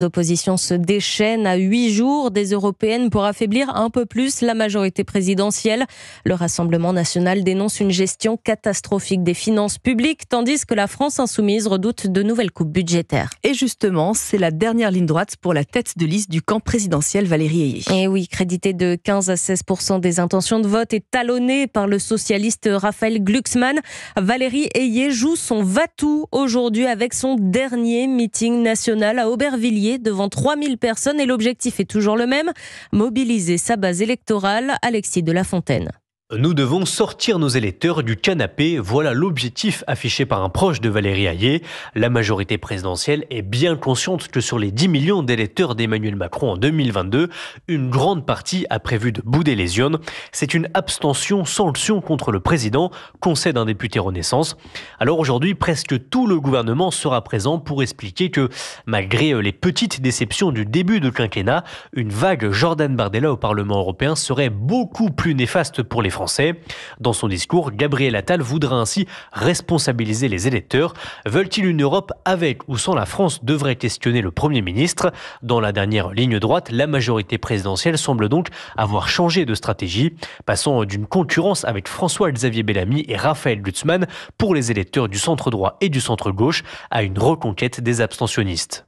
L'opposition se déchaîne à 8 jours des européennes pour affaiblir un peu plus la majorité présidentielle. Le Rassemblement national dénonce une gestion catastrophique des finances publiques, tandis que la France insoumise redoute de nouvelles coupes budgétaires. Et justement, c'est la dernière ligne droite pour la tête de liste du camp présidentiel, Valérie Ayé. Et oui, crédité de 15 à 16% des intentions de vote et talonnée par le socialiste Raphaël Glucksmann, Valérie Ayé joue son va-tout aujourd'hui avec son dernier meeting national à Aubervilliers devant 3000 personnes et l'objectif est toujours le même, mobiliser sa base électorale. Alexis de La Fontaine. Nous devons sortir nos électeurs du canapé, voilà l'objectif affiché par un proche de Valérie Ayé. La majorité présidentielle est bien consciente que sur les 10 millions d'électeurs d'Emmanuel Macron en 2022, une grande partie a prévu de bouder les urnes. C'est une abstention sanction contre le président, concède un député Renaissance. Alors aujourd'hui, presque tout le gouvernement sera présent pour expliquer que malgré les petites déceptions du début de quinquennat, une vague Jordan Bardella au Parlement européen serait beaucoup plus néfaste pour les Français. Dans son discours, Gabriel Attal voudra ainsi responsabiliser les électeurs. Veulent-ils une Europe avec ou sans la France, devrait questionner le Premier ministre. Dans la dernière ligne droite, la majorité présidentielle semble donc avoir changé de stratégie, passant d'une concurrence avec François-Xavier Bellamy et Raphaël Glucksmann pour les électeurs du centre droit et du centre gauche à une reconquête des abstentionnistes.